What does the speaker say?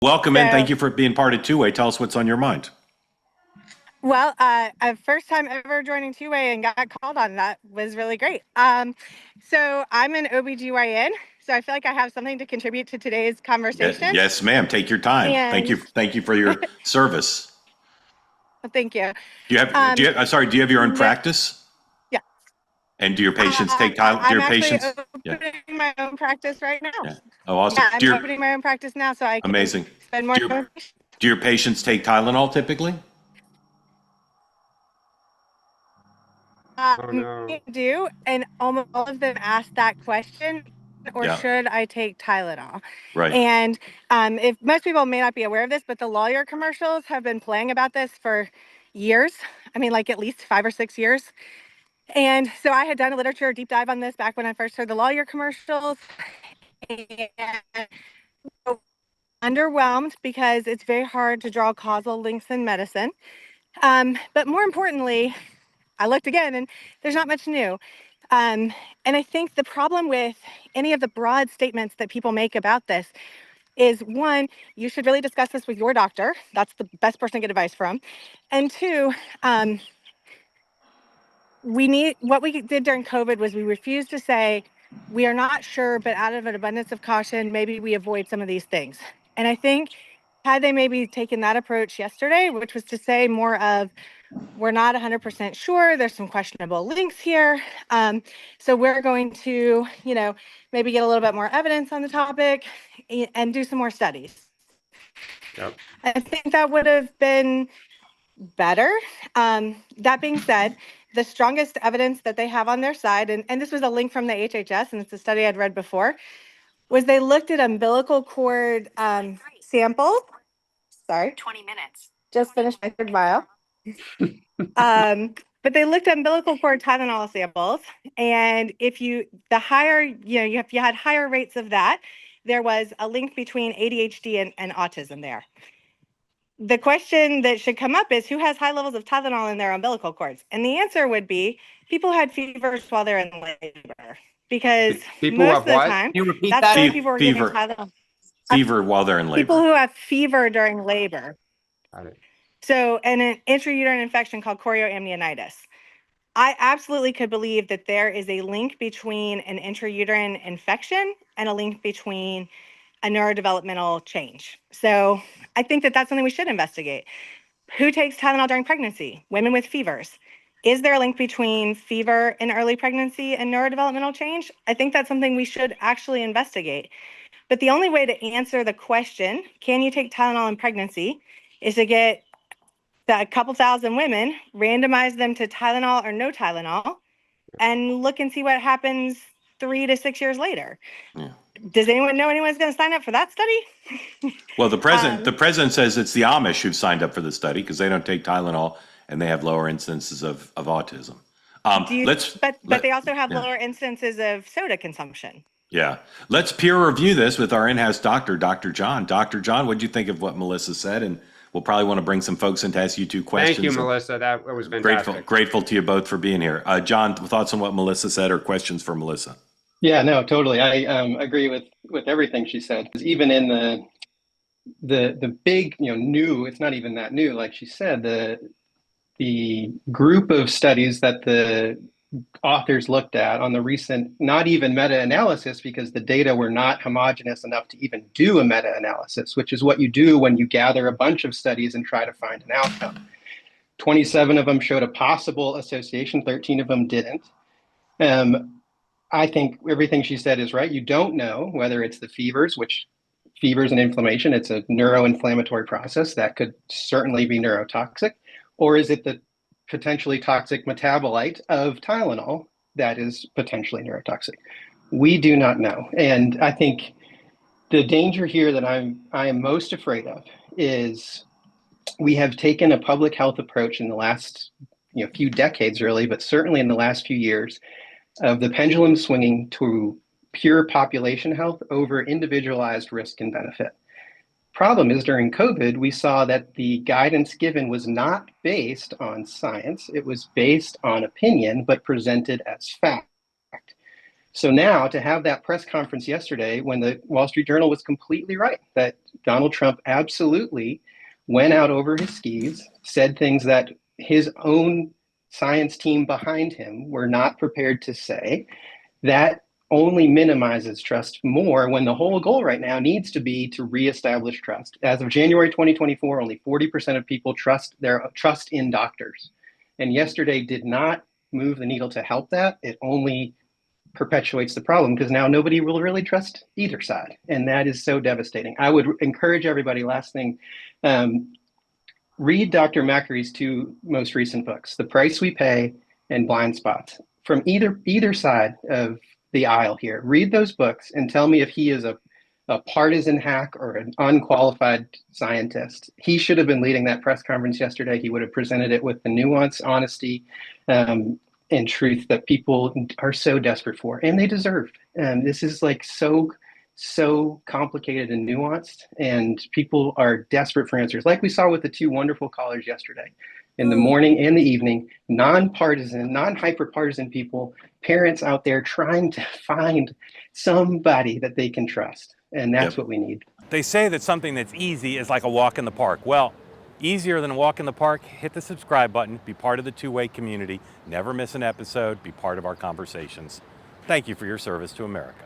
Welcome in. So, Thank you for being part of Two Way. Tell us what's on your mind. well, first time ever joining Two Way and got called on. That was really great. So I'm an OBGYN, so I feel like I have something to contribute to today's conversation. Yes, ma'am. Take your time. Thank And you. Thank you for your service. thank you. Do you have? Do you? I'm sorry. Do you have your own No, practice? yeah, And do your patients take Tylenol? Do I'm your actually patients? Yeah. opening my own practice right now. Yeah. Oh, awesome. Yeah, I'm opening my own practice now, so I can Amazing. spend more Do your time. do your patients take Tylenol typically? Oh no. They do, and almost all of them ask that question, or Yeah. should I take Tylenol? Right. And if most people may not be aware of this, but the lawyer commercials have been playing about this for years. I mean, like at least 5 or 6 years. And so I had done a literature deep dive on this back when I first heard the lawyer commercials, and underwhelmed because it's very hard to draw causal links in medicine. But more importantly, I looked again and there's not much new. And I think the problem with any of the broad statements that people make about this is, one, you should really discuss this with your doctor. That's the best person to get advice from. And two, what we did during COVID was we refused to say, we are not sure, but out of an abundance of caution, maybe we avoid some of these things. And I think had they maybe taken that approach yesterday, which was to say more of, we're not 100% sure, there's some questionable links here. So we're going to, maybe get a little bit more evidence on the topic and do some more studies. Yep. I think that would have been better. That being said, the strongest evidence that they have on their side, and this was a link from the HHS, and it's a study I'd read before, was they looked at umbilical cord samples. Sorry. 20 minutes. Just finished my third mile. But they looked at umbilical cord Tylenol samples, and if you had higher rates of that, there was a link between ADHD and autism there. The question that should come up is, who has high levels of Tylenol in their umbilical cords? And the answer would be people who had fevers while they're in labor, because People most have of the what? time, Can you repeat that's that? when people were giving Fever. Tylenol. Fever while they're in People labor. who have fever during labor. Got it. So, and an intrauterine infection called chorioamnionitis. I absolutely could believe that there is a link between an intrauterine infection and a link between a neurodevelopmental change. So I think that that's something we should investigate. Who takes Tylenol during pregnancy? Women with fevers. Is there a link between fever in early pregnancy and neurodevelopmental change? I think that's something we should actually investigate. But the only way to answer the question, can you take Tylenol in pregnancy, is to get a couple thousand women, randomize them to Tylenol or no Tylenol, and look and see what happens 3 to 6 years later. Yeah. Does anyone know anyone's going to sign up for that study? Well, the president says it's the Amish who've signed up for the study because they don't take Tylenol and they have lower incidences of autism. But they also have Yeah. lower instances of soda consumption. Yeah. Let's peer review this with our in-house doctor, Dr. John. Dr. John, what do you think of what Melissa said? And we'll probably want to bring some folks in to ask you two questions. Thank you, Melissa. That was fantastic. Grateful to you both for being here. John, thoughts on what Melissa said or questions for Melissa? Yeah, no, totally. I agree with everything she said. Even in the big, new, it's not even that new, like she said, the group of studies that the authors looked at on the recent, not even meta-analysis, because the data were not homogeneous enough to even do a meta-analysis, which is what you do when you gather a bunch of studies and try to find an outcome. 27 of them showed a possible association, 13 of them didn't. I think everything she said is right. You don't know whether it's the fevers, which fevers and inflammation, it's a neuroinflammatory process that could certainly be neurotoxic, or is it the potentially toxic metabolite of Tylenol that is potentially neurotoxic? We do not know. And I think the danger here that I am most afraid of is we have taken a public health approach in the last few decades, really, but certainly in the last few years, of the pendulum swinging to pure population health over individualized risk and benefit. Problem is, during COVID, we saw that the guidance given was not based on science. It was based on opinion, but presented as fact. So now to have that press conference yesterday when the Wall Street Journal was completely right that Donald Trump absolutely went out over his skis, said things that his own science team behind him were not prepared to say, that only minimizes trust more when the whole goal right now needs to be to reestablish trust. As of January 2024, only 40% of people trust in doctors. And yesterday did not move the needle to help that. It only perpetuates the problem because now nobody will really trust either side. And that is so devastating. I would encourage everybody, last thing, read Dr. Macary's two most recent books, The Price We Pay and Blind Spots, from either side of the aisle here. Read those books and tell me if he is a partisan hack or an unqualified scientist. He should have been leading that press conference yesterday. He would have presented it with the nuance, honesty, and truth that people are so desperate for and they deserve. And this is like so complicated and nuanced, and people are desperate for answers, like we saw with the two wonderful callers yesterday in the morning and the evening. Non-partisan, non-hyper-partisan people, parents out there trying to find somebody that they can trust, and that's what we need. They say that something that's easy is like a walk in the park. Well, easier than a walk in the park, hit the subscribe button, be part of the two-way community, never miss an episode, be part of our conversations. Thank you for your service to America.